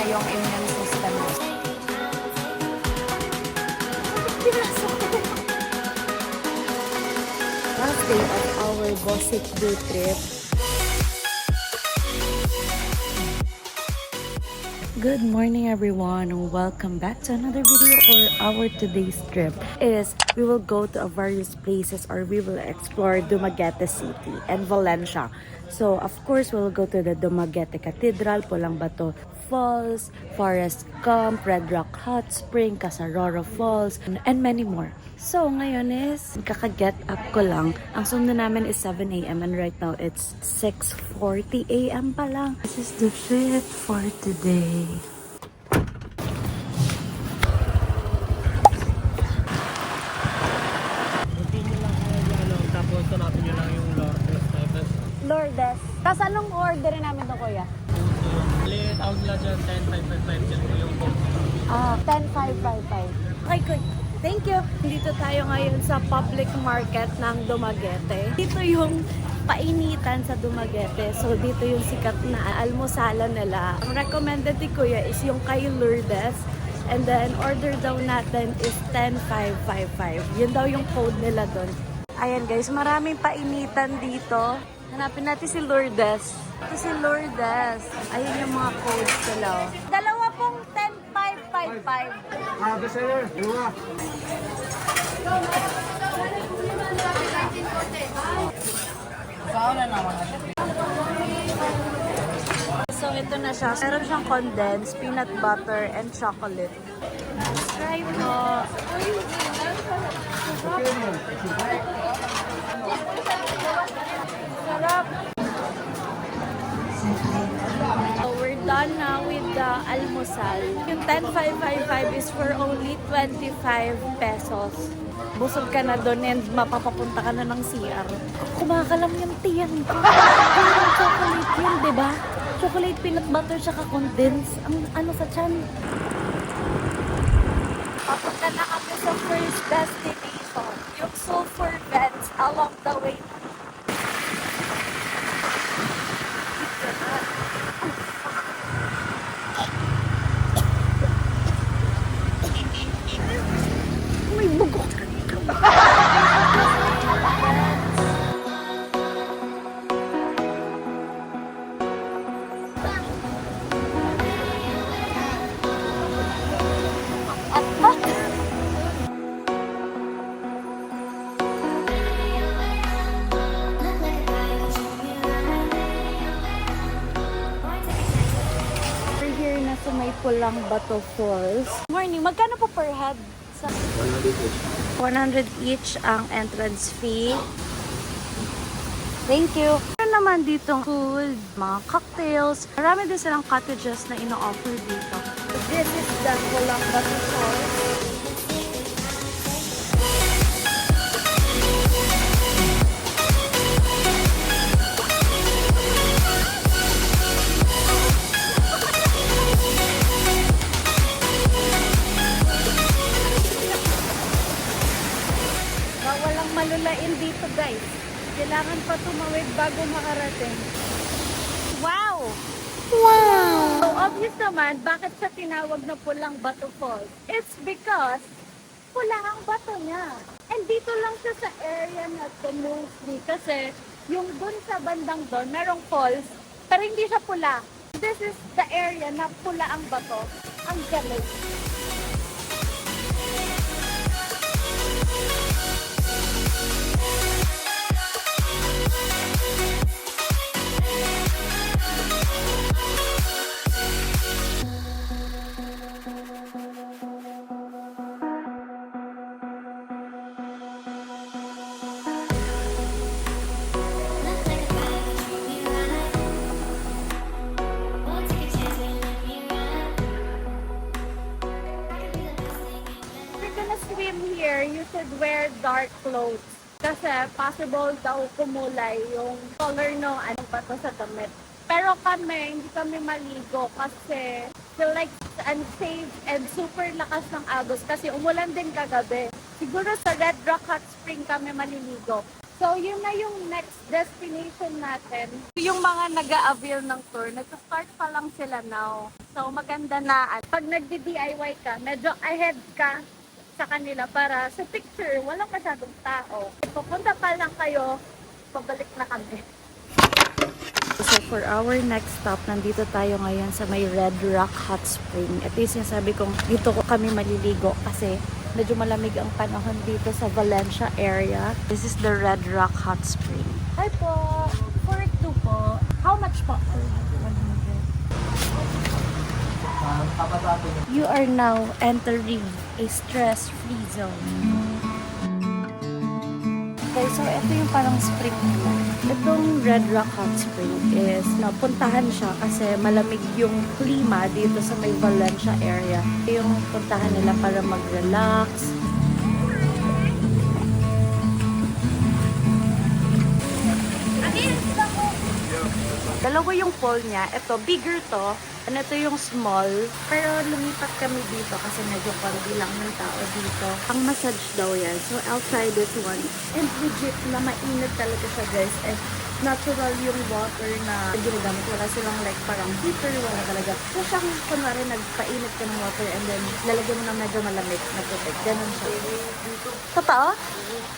na yung immune system mo. Last day of our Bosic Day trip. Good morning everyone and welcome back to another video. For our today's trip is we will go to various places, or we will explore Dumaguete City and Valencia. So of course we will go to the Dumaguete Cathedral, Pulang Bato Falls, Forest Camp, Red Rock Hot Spring, Casaroro Falls, and many more. So ngayon is kaka-get up ko lang. Ang sundo namin is 7 a.m. and right now it's 6:40 a.m. pa lang. This is the trip for today. Tapos hanapin nyo lang yung Lourdes. Lourdes. Tapos anong order namin to, kuya? Tawag nila dyan, 10,555 dyan po yung boat. 10,555. Okay, good. Thank you. Dito tayo ngayon sa public market ng Dumaguete. Dito yung painitan sa Dumaguete. So, dito yung sikat na almusalan nila. Ang recommended ni Kuya is yung kay Lourdes. And then, order daw natin is 10,555. Yun daw yung code nila doon. Ayan guys, maraming painitan dito. Hanapin natin si Lourdes. Ito si Lourdes. Ayun yung mga codes nila. Dalawa pong 10,555. Bestseller, dalawa. So ito na siya. Meron siyang condensed peanut butter and chocolate. Try mo. Sarap. So we're done now with the almusal. Yung 10,555 is for only 25 pesos. Busog ka na doon and mapapapunta ka na ng CR. Kumakalam yung tiyan ko. Parang chocolate yun, diba? Chocolate peanut butter tsaka condensed. Ang ano sa tiyan. Papunta na kami sa first destination. Yung sulfur vents along the way. May bugok. We're here na sa may Pulang Bato Falls. Morning, magkano po per head? 100 each ang entrance fee. Thank you. Meron naman dito food, mga cocktails. Marami din silang cottages na ino-offer dito. This is the Pulang Bato Falls. Walang malulain dito guys. Kailangan pa tumawid bago makarating. Wow! Wow! So obvious naman, bakit siya tinawag na Pulang Bato Falls? It's because pula ang bato niya. And dito lang siya sa area na to mostly. Kasi yung dun sa bandang dun, merong falls, pero hindi siya pula. This is the area na pula ang bato. Ang galing. Here, you should wear dark clothes. Kasi possible daw kumulay yung color no anong bato sa damit. Pero kami, hindi kami maligo kasi feel like it's unsafe and super lakas ng agos kasi umulan din kagabi. Siguro sa Red Rock Hot Spring kami maliligo. So, yun na yung next destination natin. Yung mga nag-a-avail ng tour, nag-start pa lang sila now. So, maganda na. At pag nagdi-DIY ka, medyo ahead ka sa kanila para sa picture, walang masyadong tao. Pupunta pa lang kayo, pabalik na kami. So, for our next stop, nandito tayo ngayon sa may Red Rock Hot Spring. Ito yung sinasabi kong dito kami maliligo kasi medyo malamig ang panahon dito sa Valencia area. This is the Red Rock Hot Spring. Hi po! For 2 po. How much po? 100. You are now entering a stress-free zone. Okay, so ito yung parang spring nila. Itong Red Rock Hot Spring is napuntahan siya kasi malamig yung klima dito sa may Valencia area. Yung puntahan nila para mag-relax. Dalawa yung pool niya. Ito, bigger to. And ito yung small. Pero lumipat kami dito kasi medyo konti lang ng tao dito. Ang massage daw yan. So, I'll try this one. And legit na mainit talaga siya, guys. And natural yung water na ginagamit. Wala silang like parang heater. Wala talaga. So, siyang kunwari nagpainit ka ng water and then lalagyan mo na medyo malamig na tubig. Ganun siya. Totoo?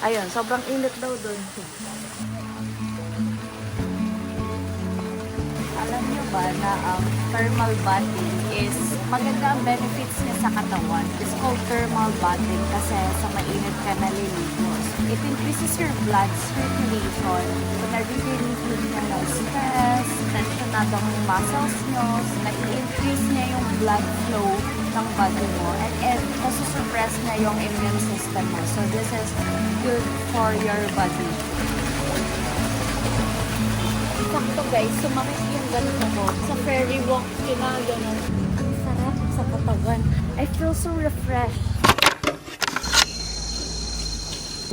Ayun, sobrang init daw doon. Alam niyo ba na ang thermal bathing is maganda ang benefits niya sa katawan. It's called thermal bathing kasi sa mainit ka naliligo. It increases your blood circulation. So, nare-relieve niya ng stress, tensionadong muscles nyo. So, nai-increase niya yung blood flow ng body mo. And nasusurpress niya yung immune system mo. So, this is good for your body. Sakto guys, sumakit yung ganito ko. Sa ferry walk, gano'n. Ang sarap sa katawan. I feel so refreshed.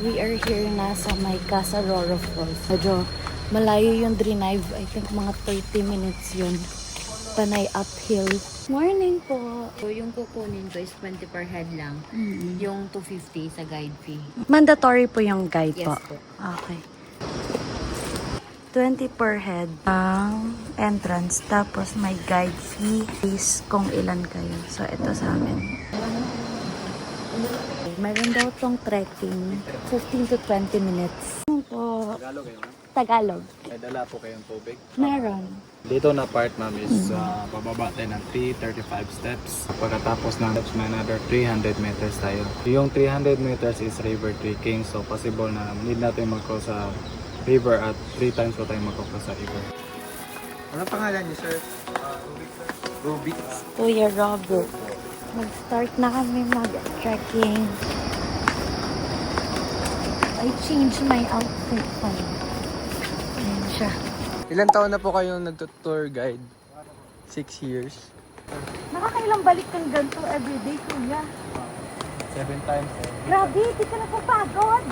We are here na sa may Casa Roro Falls. Medyo malayo yung drive. I think mga 30 minutes yun. Panay uphill. Morning po. So, yung kukunin ko is 20 per head lang. Yung 250 sa guide fee. Mandatory po yung guide Yes po. po. Okay. 20 per head ang entrance. Tapos may guide fee is kung ilan kayo. So, ito sa amin. Meron daw tong trekking. 15 to 20 minutes. Ano po? Tagalog kayo, ma'am? Tagalog. May dala po kayong tubig. Meron. Dito na part, ma'am, is bababa tayo ng 335 steps. Pagkatapos ng steps, may another 300 meters tayo. Yung 300 meters is river trekking. So, possible na need natin mag-cross sa river at 3 times po tayo mag-cross sa river. Ano pangalan niyo, sir? Rubik. Kuya Robert. Mag-start na kami mag-trekking. I changed my outfit pa. Ayan siya. Ilan taon na po kayong nag-tour guide? 6 years. Nakakailang balik kang ganito everyday, kuya. 7 times. Grabe, di ka napapagod.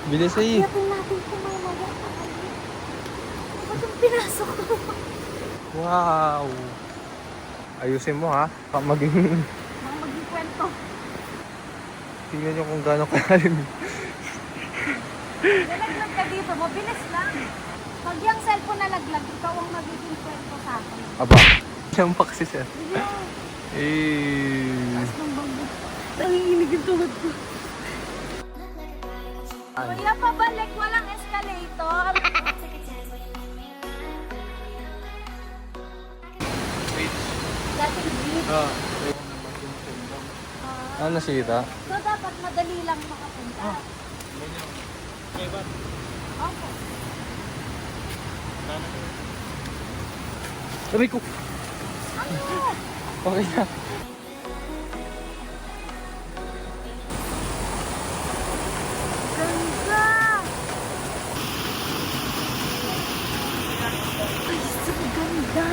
Bilis eh. Iyatin natin ito mamaya. Ba't yung pinasok ko? Wow! Ayusin mo ha. Baka maging... Mga maging kwento. Tingnan nyo kung gaano kalalim. Nalaglag ka dito, mabilis lang. Pag yung cellphone nalaglag, ikaw ang magiging kwento sa akin. Aba. Siyang pa kasi sir. Yeah. Eh. Taas ng bangbo. Nanginginig yung tuhod ko. Kuya, pabalik. Walang escalator. Dating jeep. Ano nasira? So, dapat madali lang makapunta. Okay. Sabi ko. Okay na. Ganda! Ay, so ganda!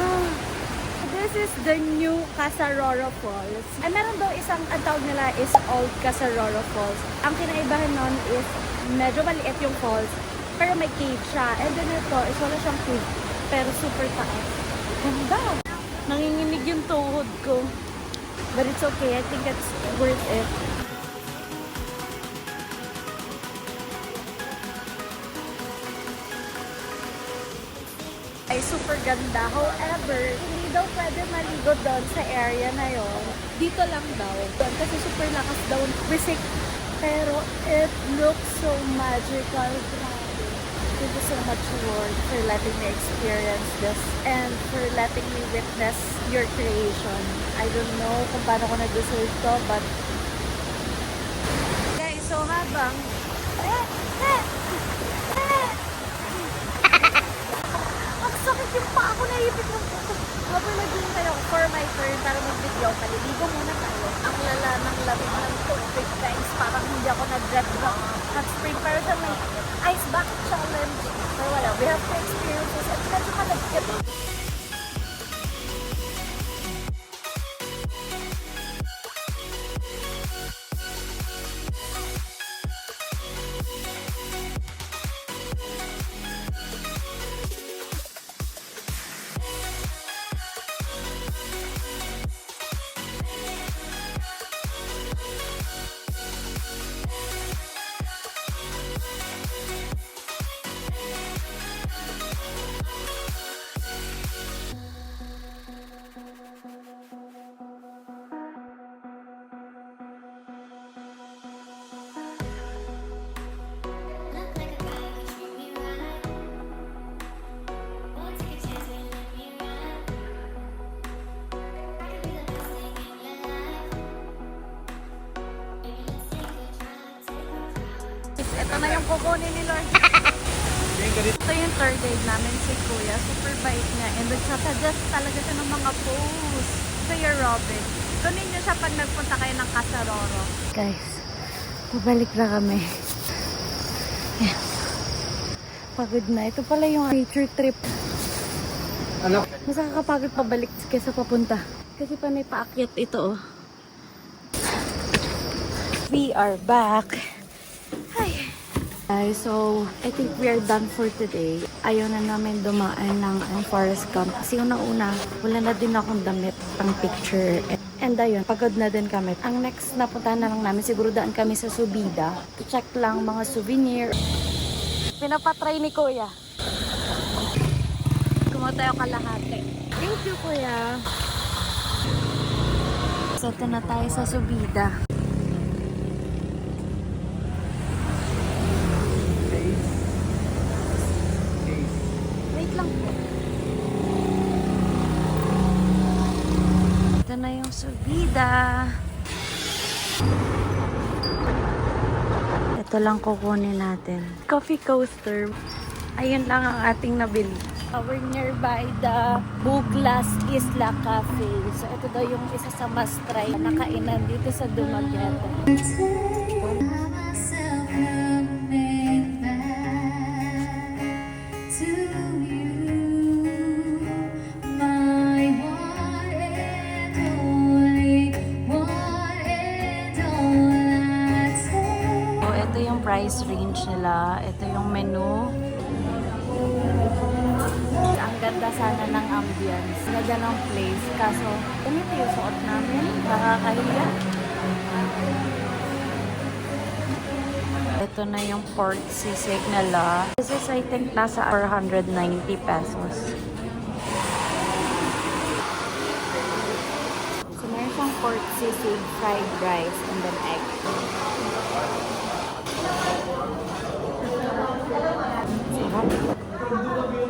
This is the new Casa Roro Falls. Ay, meron daw isang, ang tawag nila is Old Casa Roro Falls. Ang kinaibahan nun is medyo maliit yung falls, pero may cave siya. And then ito is wala siyang cave, pero super taas. Ganda! Nanginginig yung tuhod ko. But it's okay. I think it's worth it. ay super ganda. However, hindi daw pwede maligo doon sa area na yon. Dito lang daw. Doon kasi super lakas daw bisik. Pero it looks so magical. Grabe. Thank you so much, Lord, for letting me experience this and for letting me witness your creation. I don't know kung paano ko na-deserve to, but guys, so habang ang sakit yung pa ako, naipit ng puto. Habang naghihintay ako for my turn para mag-video, paliligo muna tayo. Ang lala ng lamig ng tubig, guys. Parang hindi ako nag-jet rock hot spring. Pero sa may ice bucket challenge. Pero wala, we have to experience this. At medyo malagkit. Ito na yung kukunin ni Lord. Ito yung third day namin si Kuya. Super bait niya. And nagsasuggest talaga siya ng mga posts. Kuya Robin. Kunin niyo siya pag nagpunta kayo ng Casaroro. Guys, pabalik na kami. Yes. Pagod na. Ito pala yung nature trip. Ano? Mas nakakapagod pabalik kaysa papunta. Kasi panay paakyat ito, oh. We are back. Hi. Guys, so I think we are done for today. Ayaw na namin dumaan ng forest camp. Kasi una-una, wala na din akong damit pang picture. And ayun, pagod na din kami. Ang next na puntahan na lang namin, siguro daan kami sa Subida. Check lang mga souvenir. Pinapatry ni Kuya. Kumuha tayo kalahati. Thank you, Kuya. So, ito na tayo sa Subida. Wait lang po. Ito na yung Subida. Ito lang kukunin natin. Coffee coaster. Ayun lang ang ating nabili. We're nearby the Buglas Isla Cafe. So, ito daw yung isa sa must try na kainan dito sa Dumaguete. So, ito yung price range nila. Ito yung menu. Ang ganda sana ng ambience. Ganda ng place. Kaso, ganito yung suot namin. Nakakahiya. Ito na yung pork sisig nila. This is, I think, nasa 490 pesos. So, meron siyang pork sisig, fried rice, and then egg. Sarap.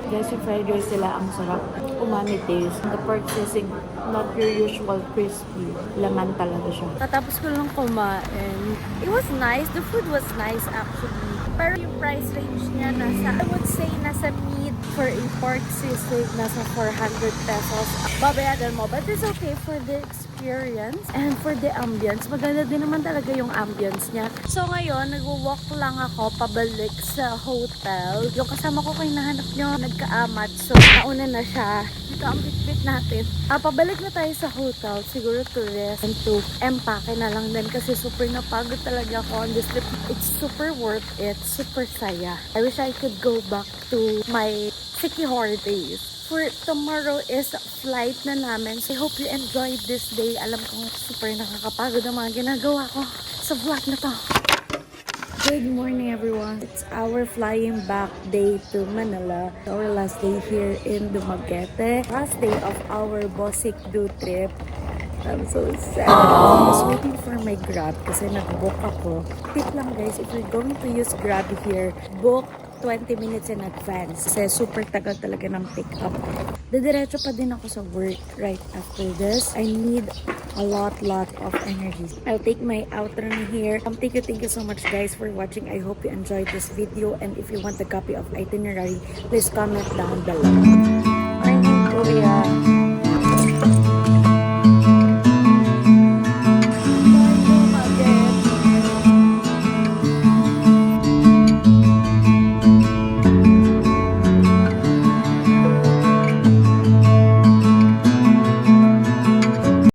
Guys, yung fried rice sila ang sarap. Umami taste. The pork sisig, not your usual crispy. Laman talaga siya. Tatapos ko lang kumain. It was nice. The food was nice actually. Pero yung price range niya nasa, I would say, nasa mid for a pork sisig, nasa 400 pesos. Babayadan mo. But it's okay for the experience and for the ambience. Maganda din naman talaga yung ambience niya. So ngayon, nag-walk lang ako pabalik sa hotel. Yung kasama ko kay nahanap nyo, nagkaamat. So, nauna na siya. Dito ang bit-bit natin. Pabalik na tayo sa hotel. Siguro to rest and to empake na lang din kasi super napagod talaga ako on this trip. It's super worth it. Super saya. I wish I could go back to my Siquijor days. For tomorrow is flight na namin. So I hope you enjoyed this day. Alam kong super nakakapagod ang mga ginagawa ko sa vlog na to. Good morning everyone. It's our flying back day to Manila. Our last day here in Dumaguete. Last day of our Bosik Do trip. I'm so sad. I was waiting for my Grab kasi nag-book ako. Tip lang guys, if you're going to use Grab here, book 20 minutes in advance. Kasi super tagal talaga ng pick up. Didiretso pa din ako sa work right after this. I need a lot of energy. I'll take my outro here. Thank you so much guys for watching. I hope you enjoyed this video, and if you want a copy of itinerary, please comment down below. Morning, Kuya.